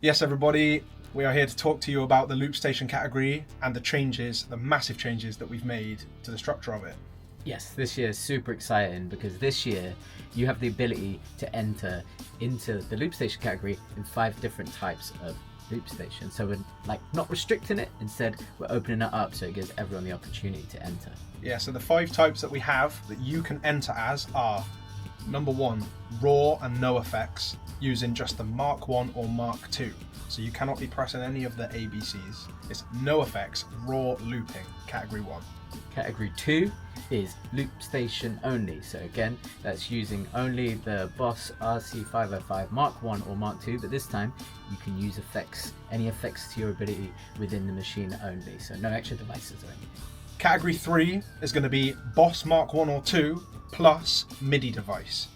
Yes, everybody, we are here to talk to you about the Loopstation category and the changes, the massive changes that we've made to the structure of it. Yes, this year is super exciting because this year you have the ability to enter into the Loopstation category in 5 different types of Loopstation. So we're not restricting it, instead we're opening it up so it gives everyone the opportunity to enter. Yeah, so the 5 types that we have that you can enter as are: number 1, raw and no effects, using just the Mark 1 or Mark 2. So you cannot be pressing any of the ABCs. It's no effects, raw looping, category 1. Category 2 is Loopstation only. So again, that's using only the Boss RC505 Mark 1 or Mark 2, but this time you can use effects, any effects to your ability within the machine only. So no extra devices or anything. Category 3 is going to be Boss Mark 1 or 2 plus MIDI device.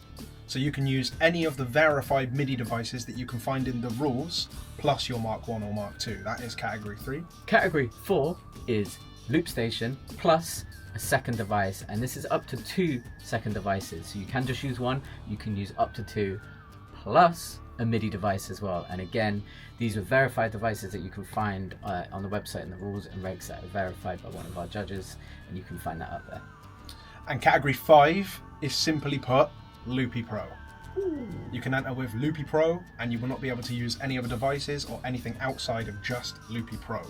So you can use any of the verified MIDI devices that you can find in the rules, plus your Mark 1 or Mark 2. That is category 3. Category 4 is Loopstation plus a second device, and this is up to 2 second devices. So you can just use one, you can use up to 2, plus a MIDI device as well. And again, these are verified devices that you can find on the website and the rules and regs that are verified by one of our judges, and you can find that up there. And category 5 is simply put, Loopy Pro. You can enter with Loopy Pro and you will not be able to use any other devices or anything outside of just Loopy Pro.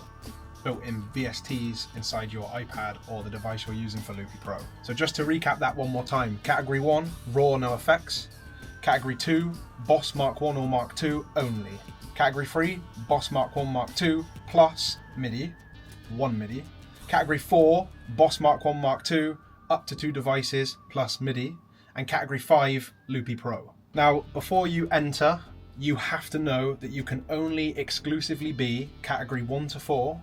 Built-in VSTs inside your iPad or the device you're using for Loopy Pro. So just to recap that one more time: category 1, raw, no effects. Category 2, Boss Mark 1 or Mark 2 only. Category 3, Boss Mark 1 Mark 2 plus MIDI, 1 MIDI. Category 4, Boss Mark 1 Mark 2 up to 2 devices plus MIDI. And category 5, Loopy Pro. Now, before you enter, you have to know that you can only exclusively be category 1 to 4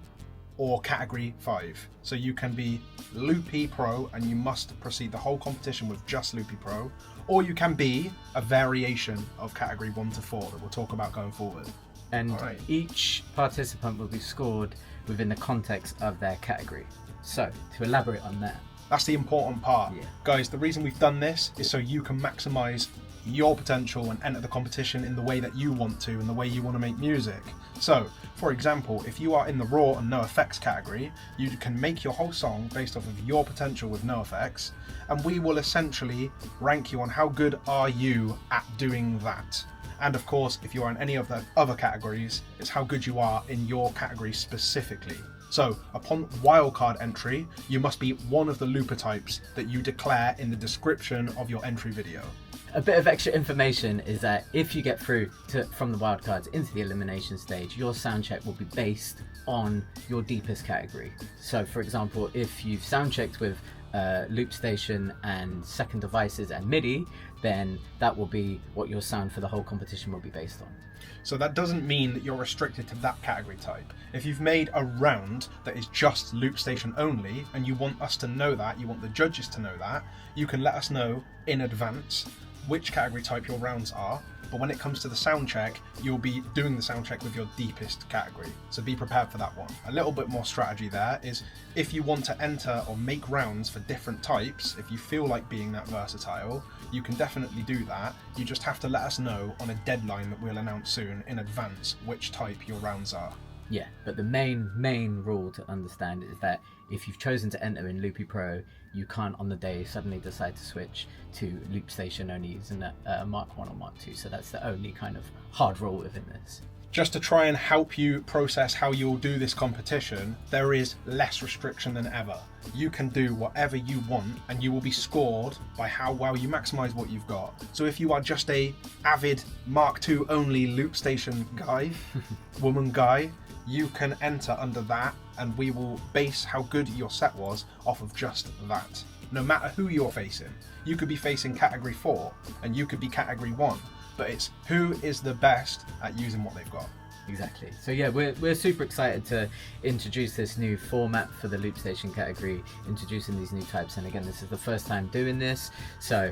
or category 5. So you can be Loopy Pro and you must proceed the whole competition with just Loopy Pro, or you can be a variation of category 1 to 4 that we'll talk about going forward. And each participant will be scored within the context of their category. So, to elaborate on that, that's the important part. Yeah. Guys, the reason we've done this is so you can maximize your potential and enter the competition in the way that you want to and the way you want to make music. So, for example, if you are in the raw and no effects category, you can make your whole song based off of your potential with no effects, and we will essentially rank you on how good are you at doing that. And of course, if you are in any of the other categories, it's how good you are in your category specifically. So, upon wildcard entry, you must be one of the looper types that you declare in the description of your entry video. A bit of extra information is that if you get through from the wildcards into the elimination stage, your sound check will be based on your deepest category. So, for example, if you've sound checked with Loopstation and second devices and MIDI, then that will be what your sound for the whole competition will be based on. So that doesn't mean that you're restricted to that category type. If you've made a round that is just Loopstation only and you want us to know that, you want the judges to know that, you can let us know in advance which category type your rounds are. But when it comes to the sound check, you'll be doing the sound check with your deepest category. So be prepared for that one. A little bit more strategy there is, if you want to enter or make rounds for different types, if you feel like being that versatile, you can definitely do that. You just have to let us know on a deadline that we'll announce soon in advance which type your rounds are. Yeah, but the main rule to understand is that if you've chosen to enter in Loopy Pro, you can't on the day suddenly decide to switch to Loopstation only using a Mark 1 or Mark 2. So that's the only kind of hard rule within this. Just to try and help you process how you'll do this competition, there is less restriction than ever. You can do whatever you want and you will be scored by how well you maximize what you've got. So if you are just a avid Mark II only Loopstation guy, woman guy, you can enter under that and we will base how good your set was off of just that. No matter who you're facing. You could be facing category 4 and you could be category 1. But it's who is the best at using what they've got. Exactly. So yeah, we're super excited to introduce this new format for the Loopstation category, introducing these new types. And again, this is the first time doing this, so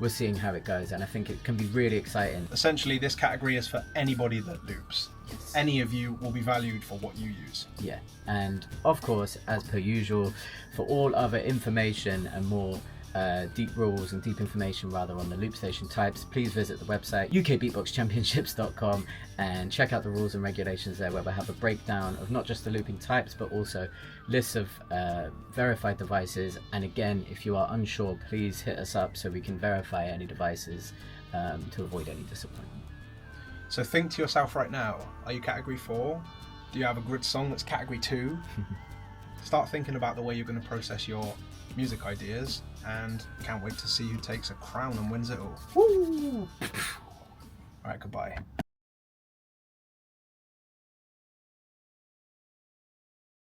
we're seeing how it goes, and I think it can be really exciting. Essentially, this category is for anybody that loops. Yes. Any of you will be valued for what you use. Yeah, and of course, as per usual, for all other information and more deep rules and deep information rather on the Loopstation types, please visit the website ukbeatboxchampionships.com and check out the rules and regulations there, where we have a breakdown of not just the looping types but also lists of verified devices. And again, if you are unsure, please hit us up so we can verify any devices to avoid any disappointment. So think to yourself right now, are you category 4? Do you have a good song that's category 2? Start thinking about the way you're going to process your music ideas, and can't wait to see who takes a crown and wins it all. Woo! Alright, goodbye.